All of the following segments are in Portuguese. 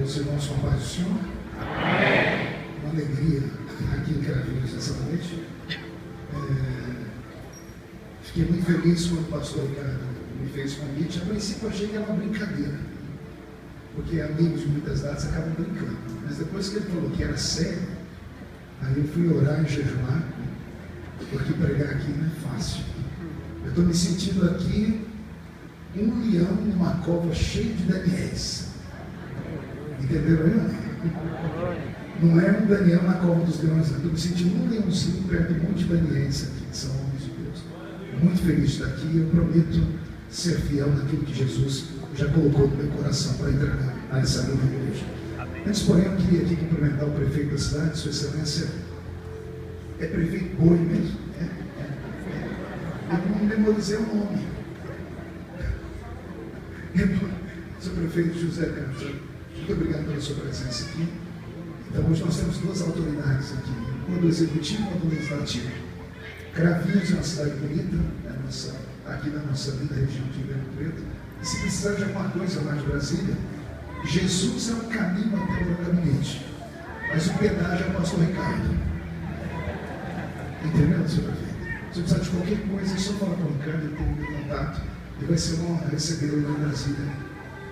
Os irmãos com a paz do Senhor. Amém. Uma alegria aqui em Cravinhos essa noite. Fiquei muito feliz quando o pastor Ricardo me fez o convite. A princípio eu achei que era uma brincadeira, porque amigos de muitas datas acabam brincando. Mas depois que ele falou que era sério, aí eu fui orar e jejuar, porque pregar aqui não é fácil. Eu estou me sentindo aqui um leão numa cova cheia de Daniéis. Entenderam aí? Não é um Daniel na cova dos leões, eu estou me sentindo um leãozinho perto de um monte de Daniéis aqui, que são homens de Deus. Muito feliz de estar aqui e eu prometo ser fiel naquilo que Jesus já colocou no meu coração para entregar a essa linda igreja. Antes, porém, eu queria aqui cumprimentar o prefeito da cidade, Sua Excelência. É prefeito Boi mesmo? Eu não memorizei o nome. Seu prefeito José Carlos, muito obrigado pela sua presença aqui. Então, hoje nós temos duas autoridades aqui, uma do Executivo e uma do Legislativo. Cravinhos é uma cidade bonita, aqui na nossa linda região de Ribeirão Preto. E se precisar de alguma coisa lá de Brasília, Jesus é o caminho até o meu gabinete, mas o pedágio é o pastor Ricardo. Entendeu, senhor prefeito? Se precisar de qualquer coisa, é só falar com o Ricardo, ele tem o meu contato, e vai ser uma honra receber ele lá em Brasília,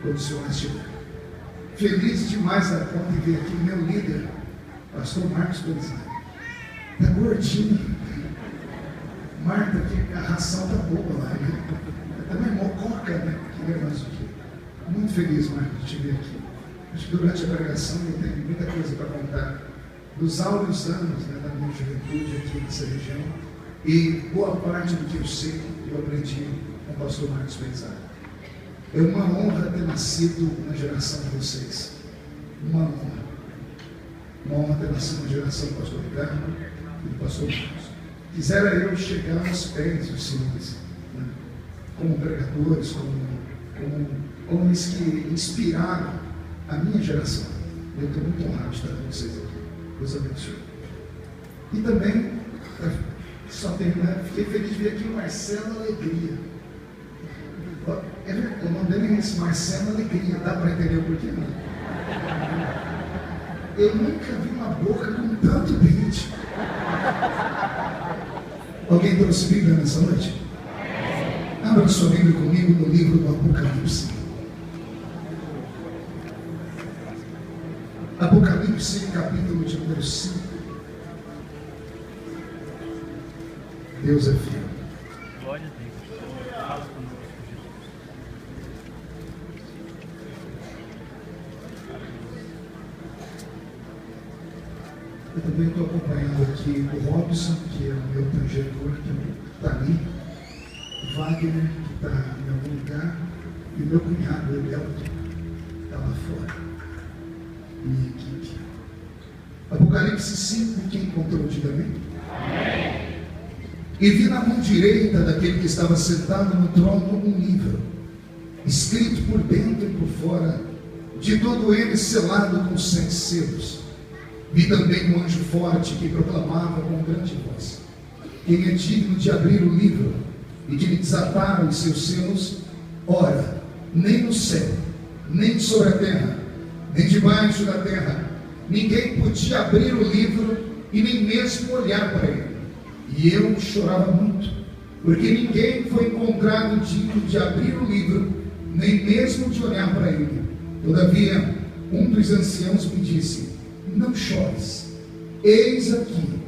quando o senhor estiver. Feliz demais da conta de ver aqui o meu líder, pastor Marcos Belizani. Está gordinho. Marta, que a ração está boa lá, né? Também mococa, né? Que negócio aqui. Muito feliz, Marcos, de te ver aqui. Acho que durante a pregação eu tenho muita coisa para contar dos áureos anos, né, da minha juventude aqui nessa região. E boa parte do que eu sei, eu aprendi com o pastor Marcos Belizani. É uma honra ter nascido na geração de vocês. Uma honra. Uma honra ter nascido na geração do pastor Ricardo e do pastor Marcos. Quisera eu chegar aos pés dos senhores, né? Como pregadores, como homens que inspiraram a minha geração. Eu estou muito honrado de estar com vocês aqui. Deus abençoe. E também, só terminar, fiquei feliz de ver aqui o Marcelo Alegria. O nome dele é esse, Marcelo Alegria. Dá para entender o porquê, não? Eu nunca vi uma boca com tanto dente. Alguém trouxe Bíblia nessa noite? Abra sua Bíblia comigo no livro do Apocalipse. Apocalipse, capítulo de número 5. Deus é fiel. Glória a Deus. Fala conosco, Jesus. Eu também estou acompanhando aqui o Robson, que é o meu tangedor, que está ali, o Wagner, que está em algum lugar, e o meu cunhado, o Elton, está lá fora. Minha equipe. Apocalipse 5, quem encontrou, diga amém. Amém. E vi na mão direita daquele que estava sentado no trono um livro, escrito por dentro e por fora, de todo ele selado com 7 selos. Vi também um anjo forte que proclamava com grande voz: quem é digno de abrir o livro e de lhe desatar os seus selos? Ora, nem no céu, nem sobre a terra, nem debaixo da terra, ninguém podia abrir o livro e nem mesmo olhar para ele. E eu chorava muito, porque ninguém foi encontrado digno de abrir o livro, nem mesmo de olhar para ele. Todavia, um dos anciãos me disse: não chores, eis aqui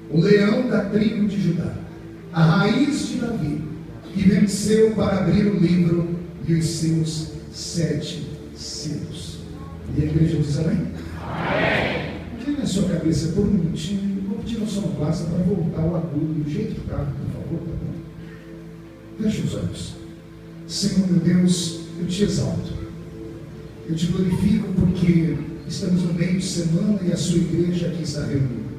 o leão da tribo de Judá, a raiz de Davi, que venceu para abrir o livro e os seus 7 selos. E a igreja diz amém? Amém. Incline a sua cabeça por um minutinho. Vou pedir a sua sonoplasta para voltar o agudo do jeito que estava, por favor, tá bom? Feche os olhos. Senhor meu Deus, eu te exalto, eu te glorifico, porque estamos no meio de semana e a sua igreja aqui está reunida.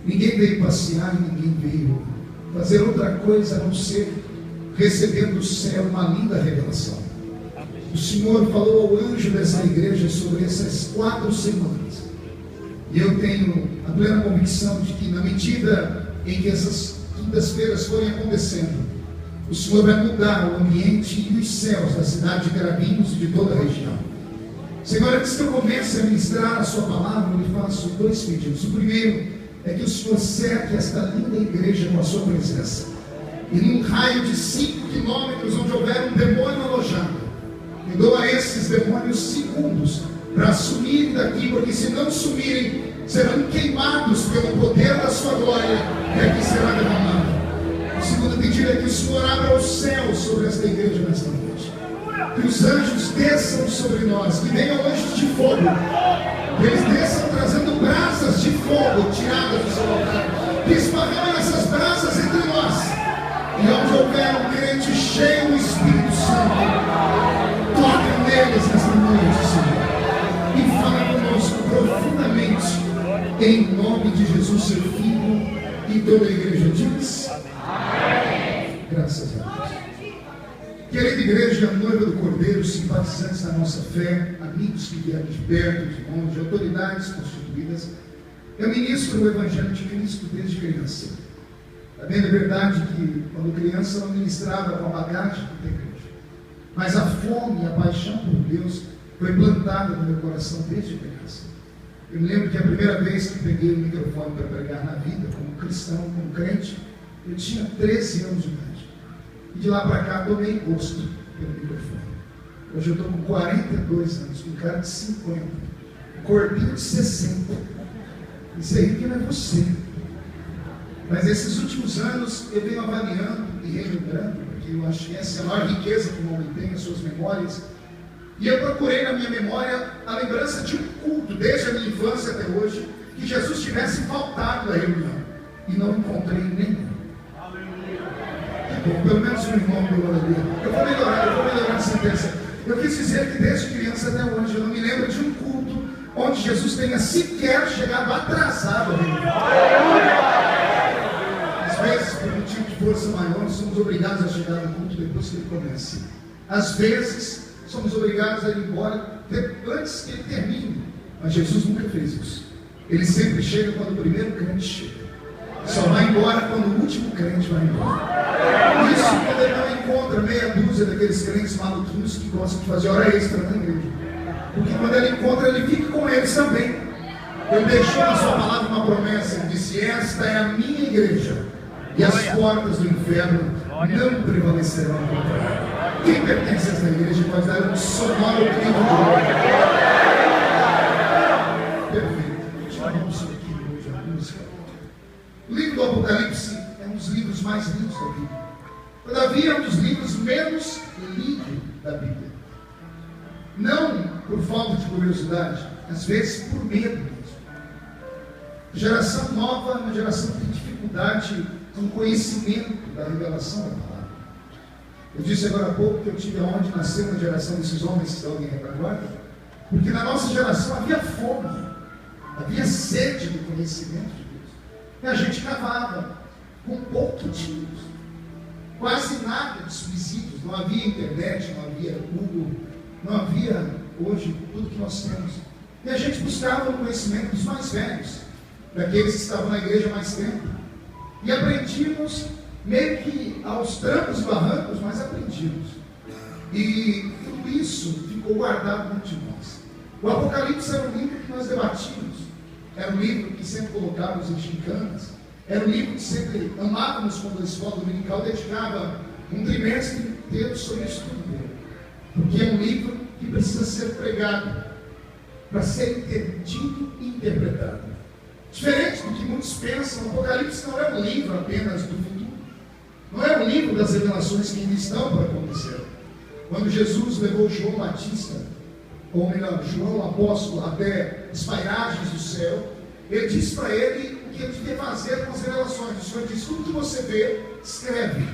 Ninguém veio passear e ninguém veio fazer outra coisa a não ser receber do céu uma linda revelação. O Senhor falou ao anjo dessa igreja sobre essas 4 semanas. E eu tenho a plena convicção de que, na medida em que essas quintas-feiras forem acontecendo, o Senhor vai mudar o ambiente e os céus da cidade de Cravinhos e de toda a região. Senhor, antes que eu comece a ministrar a sua palavra, eu lhe faço 2 pedidos. O primeiro é que o Senhor cerque esta linda igreja com a sua presença. E num raio de 5 quilômetros, onde houver um demônio alojado, me dou a esses demônios segundos para sumirem daqui, porque se não sumirem, serão queimados pelo poder da sua glória, que aqui será derramado. O segundo pedido é que o Senhor abra os céus sobre esta igreja nesta noite. Que os anjos desçam sobre nós, que venham anjos de fogo, que eles desçam trazendo brasas de fogo tiradas do seu altar, que esparramem essas brasas entre nós, e onde houver um crente cheio do Espírito Santo, toque neles nesta noite, Senhor, e fala conosco profundamente, em nome de Jesus, seu Filho, e toda a igreja diz amém. Graças a Deus. Querida igreja, noiva do Cordeiro, simpatizantes da nossa fé, amigos que vieram de perto, de longe, autoridades constituídas, eu ministro o Evangelho de Cristo desde criança. Também é verdade que quando criança eu não ministrava com a bagagem da igreja, mas a fome e a paixão por Deus foi plantada no meu coração desde criança. Eu me lembro que a primeira vez que peguei o microfone para pregar na vida, como cristão, como crente, eu tinha 13 anos de idade. E de lá para cá tomei gosto pelo microfone. Hoje eu estou com 42 anos, com cara de 50, um corpinho de 60. Isso aí que não é você. Mas esses últimos anos eu venho avaliando e relembrando, porque eu acho que essa é a maior riqueza que o homem tem, as suas memórias. E eu procurei na minha memória a lembrança de um culto, desde a minha infância até hoje, que Jesus tivesse faltado à reunião. E não encontrei nenhum. Bom, pelo menos um irmão do glória. Eu vou melhorar a sentença. Eu quis dizer que desde criança até hoje eu não me lembro de um culto onde Jesus tenha sequer chegado atrasado à reunião. Às vezes, por motivo de força maior, nós somos obrigados a chegar no culto depois que ele começa. Às vezes, somos obrigados a ir embora antes que ele termine. Mas Jesus nunca fez isso. Ele sempre chega quando o primeiro crente chega. Só vai embora quando o último crente vai embora. Isso quando ele não encontra meia dúzia daqueles crentes maluquinhos que gostam de fazer hora extra na igreja. Porque quando ele encontra, ele fica com eles também. Ele deixou na sua palavra uma promessa. Ele disse: esta é a minha igreja, e as portas do inferno não prevalecerão contra ela. Quem pertence a esta igreja pode dar um sonoro grito de glória. Perfeito. Vamos aqui hoje a música. O livro do Apocalipse é um dos livros mais lindos da Bíblia. Todavia, é um dos livros menos lidos da Bíblia. Não por falta de curiosidade, às vezes por medo mesmo. A geração nova é uma geração que tem dificuldade com conhecimento da revelação da palavra. Eu disse agora há pouco que eu tive aonde nasceu uma geração desses homens que estão em retaguarda, porque na nossa geração havia fome, havia sede do conhecimento de Deus. E a gente cavava com pouco que tínhamos, quase nada de subsídios, não havia internet, não havia Google, não havia hoje tudo que nós temos. E a gente buscava o conhecimento dos mais velhos, daqueles que estavam na igreja há mais tempo. E aprendíamos meio que aos trancos e barrancos, mas aprendíamos. E tudo isso ficou guardado dentro de nós. O Apocalipse era um livro que nós debatíamos. Era um livro que sempre colocávamos em gincanas. Era um livro que sempre amávamos quando a escola dominical dedicava um trimestre inteiro sobre o estudo dele. Porque é um livro que precisa ser pregado para ser entendido e interpretado. Diferente do que muitos pensam, o Apocalipse não é um livro apenas do futuro. Não é um livro das revelações que ainda estão para acontecer. Quando Jesus levou João Batista, ou melhor, João apóstolo, até as pairagens do céu, ele disse para ele o que ele devia fazer com as revelações. O Senhor disse: tudo que você vê, escreve.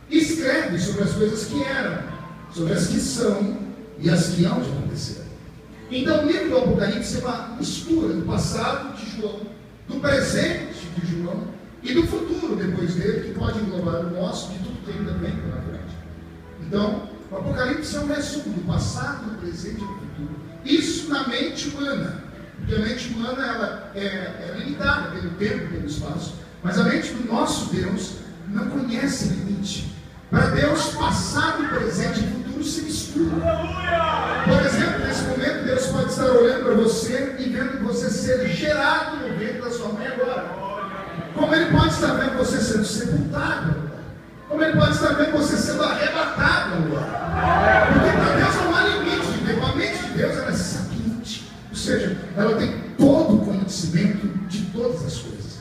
E escreve sobre as coisas que eram, sobre as que são e as que hão de acontecer. Então o livro do Apocalipse é uma mistura do passado de João, do presente de João e do futuro depois dele, que pode englobar o nosso, de tudo que ainda vem pela frente. Então, o Apocalipse é um resumo do passado, do presente e do futuro. Isso na mente humana, porque a mente humana ela é limitada pelo tempo e pelo espaço, mas a mente do nosso Deus não conhece limite. Para Deus, passado, presente e futuro tudo se mistura. Por exemplo, nesse momento, Deus pode estar olhando para você e vendo você ser gerado no ventre da sua mãe agora. Como Ele pode estar vendo você sendo sepultado. Como Ele pode estar vendo você sendo arrebatado agora. Porque para Deus não há limite de Deus. A mente de Deus ela é sapiente. Ou seja, ela tem todo o conhecimento de todas as coisas.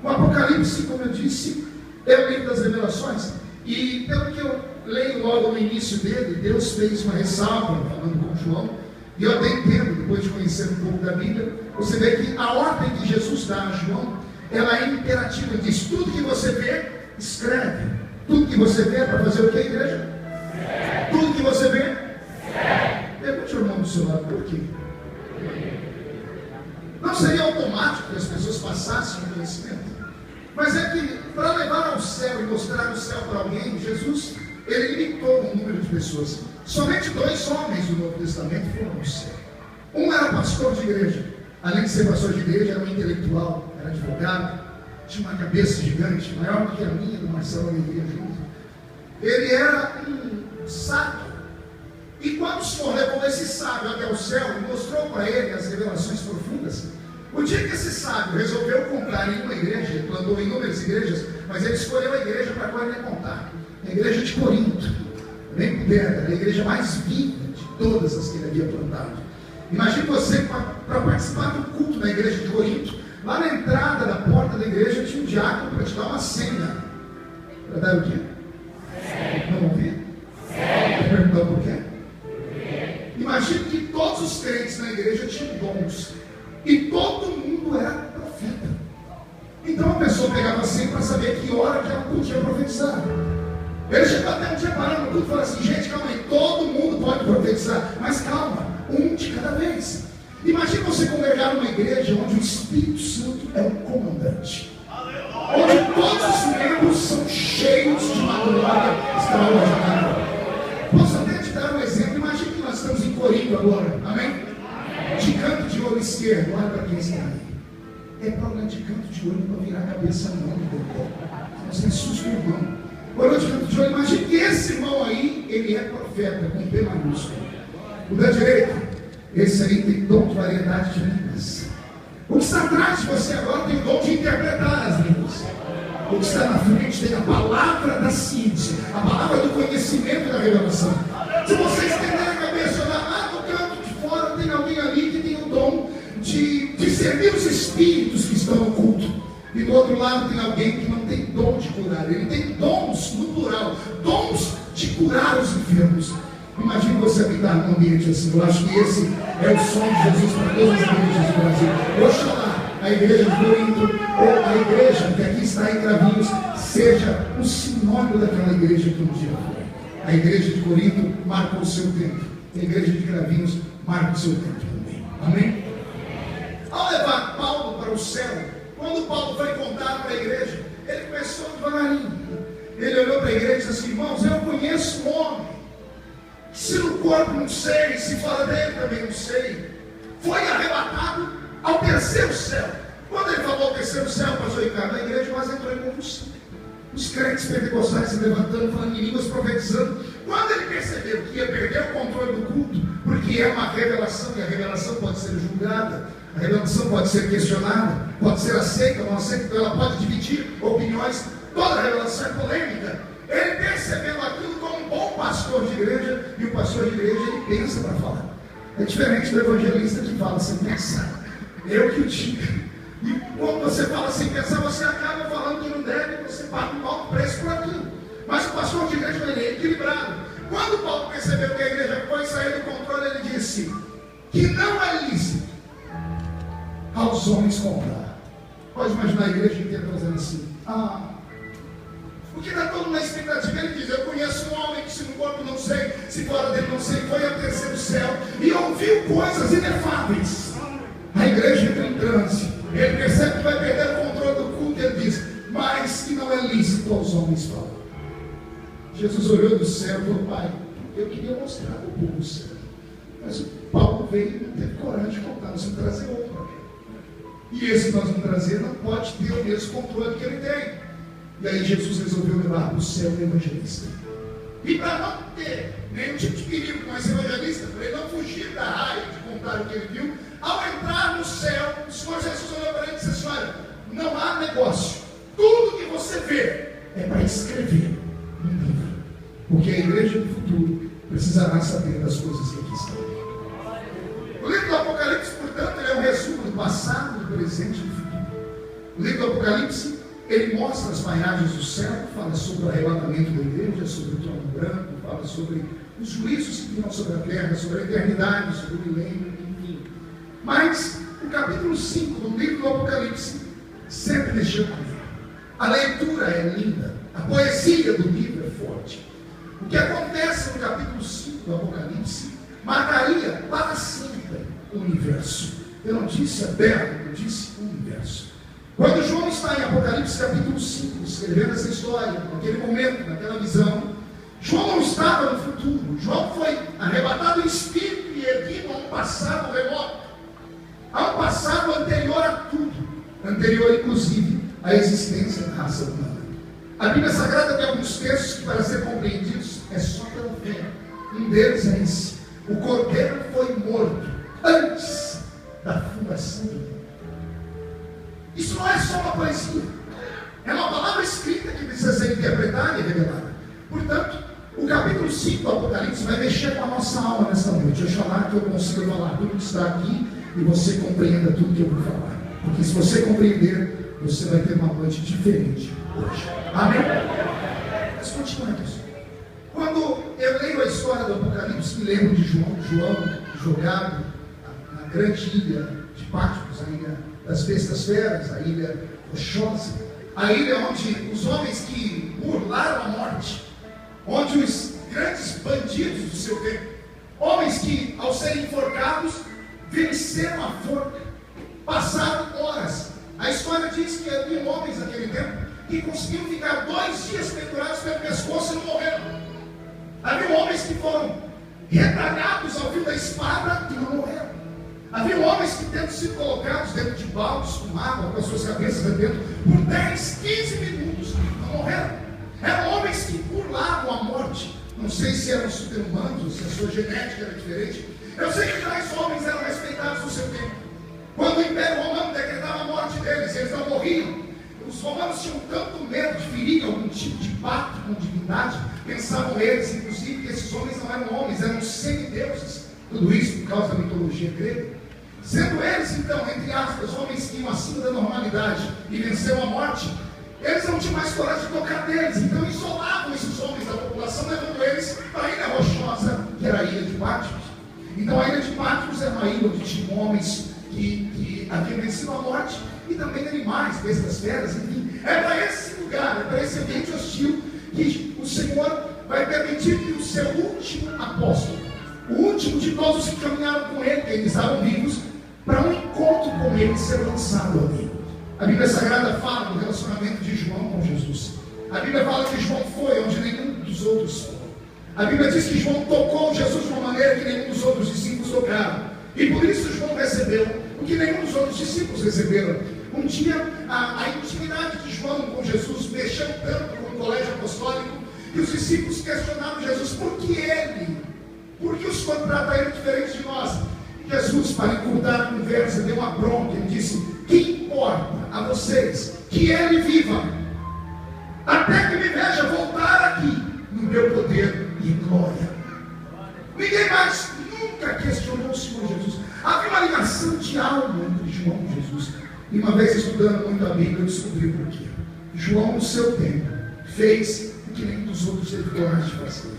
O Apocalipse, como eu disse, é o livro das revelações. E pelo que eu leio logo no início dele, Deus fez uma ressalva falando com João. E eu até entendo, depois de conhecer um pouco da Bíblia, você vê que a ordem que Jesus dá a João, ela é imperativa. Ele diz, tudo que você vê, escreve. Tudo que você vê é para fazer o que, igreja? Tudo que você vê? Pergunte ao irmão do seu lado, por quê? Não seria automático que as pessoas passassem o conhecimento? Mas é que, para levar ao céu e mostrar o céu para alguém, Jesus, Ele limitou o número de pessoas. Somente 2 homens do Novo Testamento foram ao céu. Um era pastor de igreja. Além de ser pastor de igreja, era um intelectual, era advogado, tinha uma cabeça gigante, maior do que a minha, do Marcelo Alegria junto. Ele era um sábio. E quando o Senhor levou esse sábio até o céu e mostrou para ele as revelações profundas, o dia que esse sábio resolveu contar em uma igreja, ele plantou inúmeras igrejas, mas ele escolheu a igreja para qual ele ia contar. A igreja de Corinto, bem puderda, era a igreja mais viva de todas as que ele havia plantado. Imagine você, para participar do culto da igreja de Corinto, lá na entrada da porta da igreja tinha um diácono para te dar uma senha. Para dar o quê? Não ouvir? Quer perguntar por quê? Imagine que todos os crentes na igreja tinham dons. E todo mundo era profeta. Então a pessoa pegava assim para saber que hora que ela podia profetizar. Ele chegou até um dia parando no culto e falou assim, gente, calma aí, todo mundo pode profetizar, mas calma, um de cada vez. Imagine você congregar numa igreja onde o Espírito Santo é o comandante. Onde todos os membros são cheios de uma glória extraordinária. Posso até te dar um exemplo, imagine que nós estamos em Corinto agora, amém? De canto de olho esquerdo, olha para quem está aí. É para olhar de canto de olho para virar a cabeça não, você assusta o irmão. Olhou de canto de olho, imagine que esse irmão aí, ele é profeta, com P maiúsculo. O da direita, esse aí tem dom de variedade de línguas. O que está atrás de você agora tem o dom de interpretar as línguas. O que está na frente tem a palavra da ciência, a palavra do conhecimento e da revelação. Se vocês tentarem a cabeça lá no canto de fora, tem alguém ali que tem o dom de discernir os espíritos que estão no culto. E do outro lado tem alguém que não tem dom de curar. Ele tem dons, no plural, dons de curar os enfermos. Imagine você habitar num ambiente assim. Eu acho que esse é o sonho de Jesus para todas as igrejas do Brasil. Oxalá a igreja de Corinto, ou a igreja que aqui está em Cravinhos, seja um sinônimo daquela igreja que um dia foi. A igreja de Corinto marcou o seu tempo. A igreja de Cravinhos marca o seu tempo também. Amém? Ao levar Paulo para o céu, quando Paulo foi contar para a igreja, ele começou devagarinho. Ele olhou para a igreja e disse assim, irmãos, eu conheço um homem, se no corpo não sei, se fora dele também não sei, foi arrebatado ao terceiro céu. Quando ele falou ao terceiro céu, pastor Ricardo, a igreja quase entrou em convulsão. Os crentes pentecostais se levantando, falando em línguas, profetizando. Quando ele percebeu que ia perder o controle do culto, porque é uma revelação, e a revelação pode ser julgada, a revelação pode ser questionada, pode ser aceita ou não aceita, então ela pode dividir opiniões, toda revelação é polêmica. Ele percebeu aquilo como um bom pastor de igreja, e o pastor de igreja ele pensa para falar. É diferente do evangelista que fala sem pensar. Eu que o diga. E quando você fala sem pensar, você acaba falando que não deve, você paga um alto preço por aquilo. Mas o pastor de igreja ele é equilibrado. Quando Paulo percebeu que a igreja foi sair do controle, ele disse que não é lícito aos homens comprar. Pode imaginar a igreja inteira fazendo assim. Porque está todo mundo na expectativa. Ele diz, eu conheço um homem que se no corpo não sei, se fora dele não sei, foi ao terceiro céu e ouviu coisas inefáveis. A igreja entra em transe. Ele percebe que vai perder o controle do culto e ele diz, mas que não é lícito aos homens falar. Jesus olhou do céu e falou, pai, eu queria mostrar ao povo do céu. Mas o Paulo veio e não teve coragem de contar, nós vamos trazer outro. E esse que nós vamos trazer não pode ter o mesmo controle que ele tem. E aí Jesus resolveu levar para o céu o evangelista. E para não ter nenhum tipo de perigo com esse evangelista, para ele não fugir da raia de contar o que ele viu, ao entrar no céu, o Senhor Jesus olhou para ele e disse assim: olha, não há negócio, tudo que você vê é para escrever no livro, porque a igreja do futuro precisará saber das coisas que aqui estão. O livro do Apocalipse, portanto, ele é um resumo do passado, do presente e do futuro. O livro do Apocalipse, ele mostra as pairagens do céu, fala sobre o arrebatamento da igreja, sobre o trono branco, fala sobre os juízos que virão sobre a terra, sobre a eternidade, sobre o milênio, enfim. Mas o capítulo 5 do livro do Apocalipse sempre mexeu comigo. A leitura é linda, a poesia do livro é forte. O que acontece no capítulo 5 do Apocalipse marcaria para sempre o universo. Eu não disse a terra, eu disse o universo. Quando João está em Apocalipse capítulo 5, escrevendo essa história, naquele momento, naquela visão, João não estava no futuro. João foi arrebatado em espírito e erguido a um passado remoto, a um passado anterior a tudo, anterior inclusive à existência da raça humana. A Bíblia Sagrada tem alguns textos que, para ser compreendidos, é só pela fé. Um deles é esse: o cordeiro foi morto antes da fundação do mundo. Isso não é só uma poesia, é uma palavra escrita que precisa ser interpretada e revelada. Portanto, o capítulo 5 do Apocalipse vai mexer com a nossa alma nesta noite. Oxalá que eu consiga falar tudo que está aqui e você compreenda tudo que eu vou falar, porque se você compreender, você vai ter uma noite diferente hoje. Amém? Mas continuando isso. Quando eu leio a história do Apocalipse, me lembro de João jogado na grande ilha de Patmos, a ilha das bestas feras, a ilha rochosa, a ilha onde os homens que burlaram a morte, onde os grandes bandidos do seu tempo, homens que ao serem enforcados venceram a forca, passaram horas. A história diz que havia homens naquele tempo que conseguiram ficar 2 dias pendurados pelo pescoço e não morreram. Havia homens que foram retalhados ao fio da espada e não morreram. Havia homens que, tendo sido colocados dentro de baldes com água, com as suas cabeças dentro, por 10, 15 minutos, não morreram. Eram homens que burlavam a morte. Não sei se eram super-humanos, se a sua genética era diferente. Eu sei que tais homens eram respeitados no seu tempo. Quando o Império Romano decretava a morte deles, eles não morriam. Os romanos tinham tanto medo de ferir algum tipo de pacto com divindade, pensavam eles, inclusive, que esses homens não eram homens, eram semideuses. Tudo isso por causa da mitologia grega. Sendo eles, então, entre aspas, homens que iam acima da normalidade e venceram a morte, eles não tinham mais coragem de tocar neles, então isolavam esses homens da população, levando eles para a ilha rochosa, que era a ilha de Patmos. Então a ilha de Patmos era uma ilha onde tinham homens que haviam vencido a morte, e também animais, bestas feras, enfim. É para esse lugar, é para esse ambiente hostil que o Senhor vai permitir que o seu último apóstolo, o último de todos que caminharam com ele, que eles estavam vivos, para um encontro com ele ser lançado ali. A Bíblia Sagrada fala do relacionamento de João com Jesus. A Bíblia fala que João foi onde nenhum dos outros foi. A Bíblia diz que João tocou Jesus de uma maneira que nenhum dos outros discípulos tocaram. E por isso João recebeu o que nenhum dos outros discípulos receberam. Um dia, a intimidade de João com Jesus mexeu tanto com o colégio apostólico, que os discípulos questionaram Jesus: por que ele? Por que o Senhor trata ele diferente de nós? Jesus, para encurtar a conversa, deu uma bronca. Ele disse: que importa a vocês que ele viva, até que me veja voltar aqui no meu poder e glória. Ninguém mais nunca questionou o Senhor Jesus. Havia uma ligação de alma entre João e Jesus. E uma vez estudando muito a Bíblia, eu descobri por quê. João, no seu tempo, fez o que nenhum dos outros teve coragem de fazer.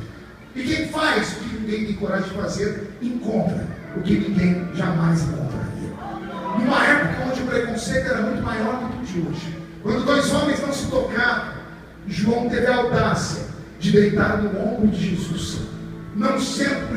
E quem faz o que ninguém tem coragem de fazer, encontra o que ninguém jamais encontraria. Numa época onde o preconceito era muito maior do que o de hoje, quando 2 homens não se tocavam, João teve a audácia de deitar no ombro de Jesus, não sendo